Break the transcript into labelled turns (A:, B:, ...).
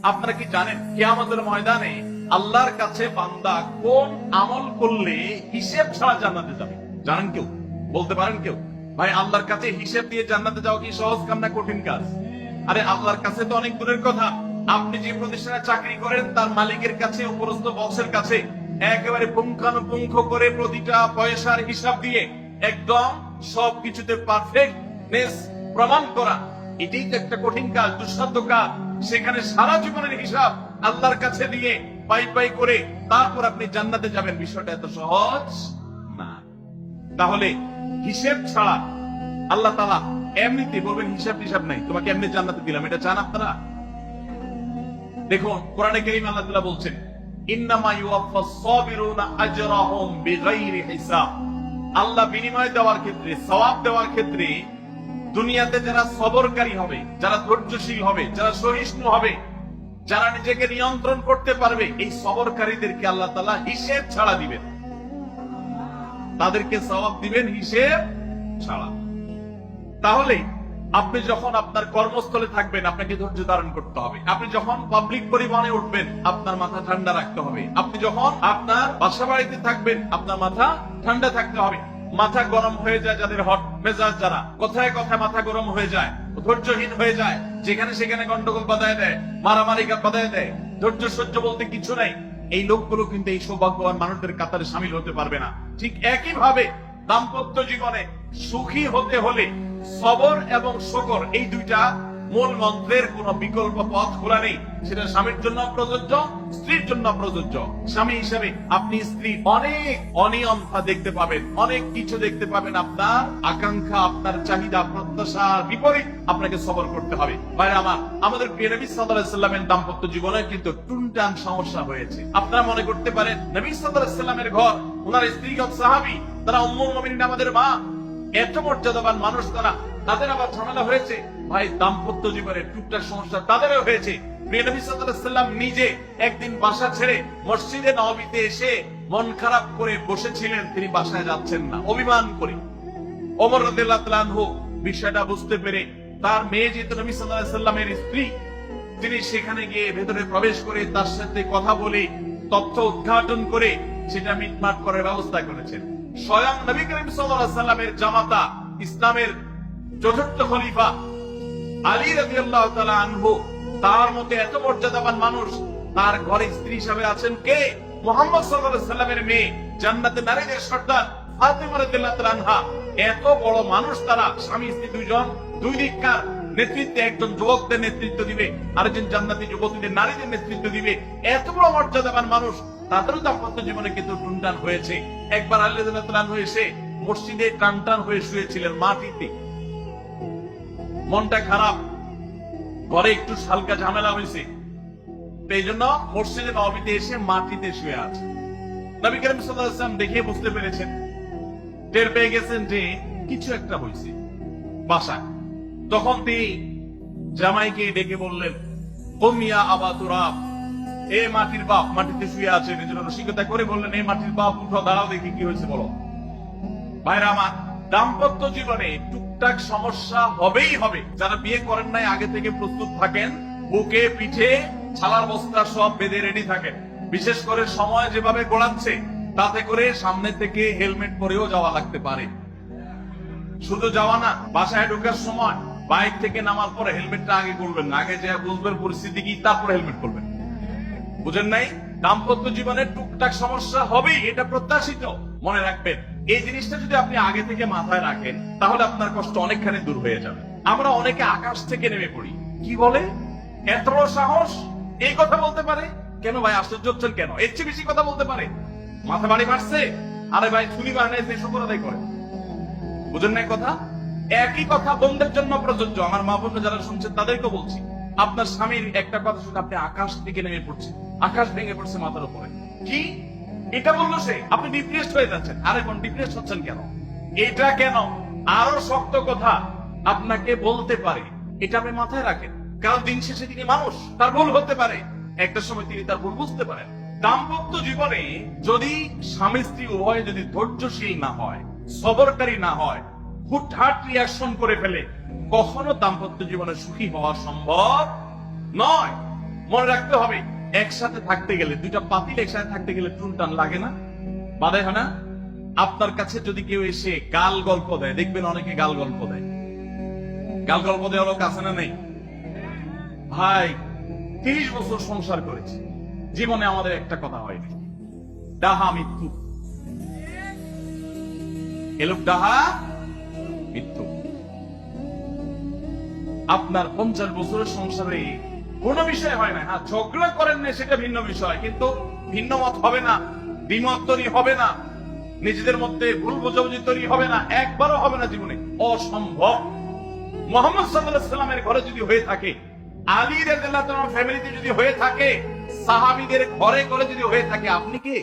A: আপনারা কি জানেন কিয়ামতের ময়দানে আল্লাহর কাছে বান্দা কোন আমল করলে হিসেব ছাড়া জান্নাতে যাবে? জানেন কেউ? বলতে পারেন কেউ? ভাই, আল্লাহর কাছে হিসেব দিয়ে জান্নাতে যাওয়া কি সহজ কাম না কঠিন কাজ? আরে আল্লাহর কাছে তো অনেক দূরের কথা। আপনি যে প্রতিষ্ঠানে চাকরি করেন তার মালিকের কাছে, উপরস্থ বসের কাছে একেবারে পুঙ্খানুপুঙ্খ করে প্রতিটা পয়সার হিসাব দিয়ে একদম সবকিছুতে পারফেক্টনেস প্রমাণ করা, এটাই তো একটা কঠিন কাজ, দুঃসাধ্য কাজ। সেখানে সারা জীবনের হিসাব আল্লাহর কাছে দিয়ে পাই পাই করে তারপর আপনি জান্নাতে যাবেন, বিষয়টা এত সহজ না। তাহলে হিসেব ছাড়া আল্লাহ তাআলা এমনিতে বলবেন হিসাব টিসাব নাই, তোমাকে এমনি জান্নাতে দিলাম, এটা চান আপনারা? দেখুন কোরআনে কারীমে আল্লাহ তাআলা বলছেন, ইন্নামা ইউওয়াফাস সাবিরুনা আজরাহুম বিগাইরি হিসাব। আল্লাহ বিনিময় দেওয়ার ক্ষেত্রে, সওয়াব দেওয়ার ক্ষেত্রে দুনিয়াতে যারা সবরকারী হবে, যারা ধৈর্যশীল হবে, যারা সহিষ্ণু হবে, যারা নিজেকে নিয়ন্ত্রণ করতে পারবে, এই সবরকারীদেরকে আল্লাহ তাআলা হিসেব ছাড়া দিবেন, তাদেরকে সওয়াব দিবেন হিসেব ছাড়া। তাহলে আপনি যখন আপনার কর্মস্থলে থাকবেন আপনাকে ধৈর্য ধারণ করতে হবে। আপনি যখন পাবলিক পরিবহনে উঠবেন আপনার মাথা ঠান্ডা রাখতে হবে। আপনি যখন আপনার বাসা বাড়িতে থাকবেন আপনার মাথা ঠান্ডা থাকতে হবে। মাথা গরম হয়ে যায় যাদের, হট মেজাজ যারা, কথায় কথায় মাথা গরম হয়ে যায়, ধৈর্যহীন হয়ে যায়, যেখানে সেখানে গন্ডগোল বাঁধায় দেয়, মারামারি বাঁধায় দেয়, ধৈর্য সহ্য বলতে কিছু নাই, এই লোকগুলো কিন্তু এই সৌভাগ্যবান মানুষদের কাতারে সামিল হতে পারবে না। ঠিক একই ভাবে দাম্পত্য জীবনে সুখী হতে হলে সবর এবং শুকর, এই দুইটা মূল মন্ত্রের কোন বিকল্প পথ খোলা নেই। সেটা স্বামীর জন্য প্রযোজ্য, স্ত্রীর জন্য প্রযোজ্য। স্বামী হিসেবে আপনি স্ত্রী অনেক অনিয়মতা দেখতে পাবেন, অনেক কিছু দেখতে পাবেন, আপনার আকাঙ্ক্ষা, আপনার চাহিদা, প্রত্যাশার বিপরীত আপনাকে সবর করতে হবে। ভাইরা আমার, আমাদের প্রিয় নবী সাল্লাল্লাহু আলাইহি সাল্লামের দাম্পত্য জীবনে কিন্তু টুনটান সমস্যা হয়েছে। আপনারা মনে করতে পারেন নবী সাল্লাল্লাহু আলাইহি সাল্লামের ঘর, ওনার স্ত্রীগণ সাহাবী, তারা উম্মুল মুমিনিন আমাদের মা, এত মর্যাদাবান মানুষ তারা, তাদের আবার ঝামেলা হয়েছে। ভাই, দাম্পত্য জীবনে টুকটাক সমস্যা তাদেরও হয়েছে। প্রিয় নবী সাল্লাল্লাহু আলাইহি সাল্লাম নিজে একদিন বাসা ছেড়ে মসজিদে নববীতে এসে মন খারাপ করে বসেছিলেন, তিনি বাসায় যাচ্ছেন না, অভিমান করে। ওমর রাদিয়াল্লাহু তাআলা আনহু বিষয়টা বুঝতে পেরে তার মেয়ে যেহেতু নবী সাল্লাল্লাহু আলাইহি সাল্লামের স্ত্রী, তিনি সেখানে গিয়ে ভেতরে প্রবেশ করে তার সাথে কথা বলে তথ্য উদ্ঘাটন করে সেটা মিটমাট করার ব্যবস্থা করেছেন। স্বয়ং নবী করিম সাল্লাল্লাহু আলাইহি সাল্লামের জামাতা, ইসলামের চতুর্থ খলিফা আলী রাদিয়াল্লাহু তাআলা আনহু, তার মতো এত মর্যাদাবান মানুষ, তার ঘরে স্ত্রী হিসেবে আছেন কে? মুহাম্মদ সাল্লাল্লাহু আলাইহি সাল্লামের মেয়ে, জান্নাতের নারীদের সর্দার ফাতেমা রাদিয়াল্লাহু তাআলা আনহা। এত বড় মানুষ তারা, স্বামী স্ত্রী দুইজন, দুই দিককার নেতৃত্বে, একজন যুবকদের নেতৃত্ব দিবে, আরেকজন জান্নাতি যুবতীদের, নারীদের নেতৃত্ব দিবে। এত বড় মর্যাদাবান মানুষ, তাদেরও দাম্পত্য জীবনে কিন্তু টুনটান হয়েছে। একবার আলী রাদিয়াল্লাহু তাআলা আনহু এসে মসজিদে টানটান হয়ে শুয়েছিলেন মাটিতে, মনটা খারাপ, ঘরে একটু হালকা ঝামেলা হয়েছে, এই জন্য মসজিদে নববীতে এসে মাটিতে শুয়ে আছে। নবী করিম সাল্লাল্লাহু আলাইহি ওয়াসাল্লাম দেখে বুঝতে পেরেছেন, টের পেয়ে গেছেন যে কিছু একটা হয়েছে বাসায়। তখন তিনি জামাইকে ডেকে বললেন, কুম ইয়া আবা তুরাব, এ মাটির বাপ, মাটিতে শুয়ে আছে। নিজের রসিকতা করে বললেন, এ মাটির বাপ, উঠো, দাঁড়াও, দেখি কি হয়েছে বলো। ভাইরা আমার, দাম্পত্য জীবনে টুকটাক সমস্যা হবেই হবে। যারা বিয়ে করেন নাই আগে থেকে প্রস্তুত থাকেন, বুকে পিঠে ছালার বস্তা সব বেঁধে রেডি থাকেন। বিশেষ করে সময় যেভাবে গড়াচ্ছে তাতে করে সামনে থেকে হেলমেট পরেও যাওয়া লাগতে পারে। শুধু যাওয়া না, বাসায় ঢোকার সময় বাইক থেকে নামার পরে হেলমেটটা আগে করবেন না, আগে যে বুঝবেন পরিস্থিতি কি, তারপরে হেলমেট করবেন। বুঝেন নাই? দাম্পত্য জীবনে টুকটাক সমস্যা হবেই, এটা প্রত্যাশিত। মনে রাখবেন, এই জিনিসটা যদি আপনি আগে থেকে মাথায় রাখেন তাহলে আপনার কষ্ট অনেকখানি দূর হয়ে যাবে। আমরা অনেকে আকাশ থেকে নেমে পড়ি, কি বলে, এত বড় সাহস, এই কথা বলতে পারে কেন? ভাই আশ্চর্য হচ্ছেন কেন? এর চেয়ে বেশি কথা বলতে পারে, মাথা বাড়ি মারছে, আরে ভাই চুরি বানাইছে, শুকর আদায় করে। বুঝেন নাই কথা? একই কথা বোনদের জন্য প্রযোজ্য। আমার মা বোন যারা শুনছেন তাদেরকে বলছি, আপনার স্বামীর একটা কথা শুনে আপনি আকাশ থেকে নেমে পড়ছেন, আকাশ ভেঙে পড়ছে মাথার উপরে, কি এটা বললো সে, আপনি ডিপ্রেসড হয়ে যাচ্ছেন। আরে বোন, ডিপ্রেসড হচ্ছেন কেন? এটা কেন? আরো শক্ত কথা আপনাকে বলতে পারে, এটা আপনি মাথায় রাখেন, কারণ দিন শেষে তিনি মানুষ, তার ভুল হতে পারে, একটা সময় তিনি তার ভুল বুঝতে পারেন। দাম্পত্য জীবনে যদি স্বামী স্ত্রী উভয় যদি ধৈর্যশীল না হয়, সবরকারী না হয়, হুটহাট রিয়াকশন করে ফেলে, কখনো দাম্পত্য জীবনে সুখী হওয়া সম্ভব নয়। মনে রাখতে হবে একসাথে থাকতে গেলে, দুইটা পাতিল একসাথে থাকতে গেলে টুনটান লাগে না, বাধা হয় না? আপনার কাছে যদি কেউ এসে গাল গল্প দেয়, দেখবেন অনেকে গাল গল্প দেয়। গাল গল্প দেওয়া লোক আছে না নেই? ভাই 30 বছর সংসার করেছি, জীবনে আমাদের একটা কথা হয়নি। ডাহা মৃত্যু, এলোক ডাহা মৃত্যু। আপনার 50 বছরের সংসারে কোন বিষয় হয় না, হ্যাঁ ঝগড়া করেন না সেটা ভিন্ন বিষয়, কিন্তু ভিন্ন মত হবে না, দ্বিমত তৈরি হবে না, নিজেদের মধ্যে ভুল বোঝাবুঝি তৈরি হবে না, একবারও হবে না জীবনে, অসম্ভব। মুহাম্মদ সাল্লাল্লাহু আলাইহি সাল্লামের ঘরে যদি হয়ে থাকে, আলী রাদিয়াল্লাহু তাআলার ফ্যামিলিতে যদি হয়ে থাকে, সাহাবীদের ঘরে ঘরে যদি হয়ে থাকে, আপনি কে?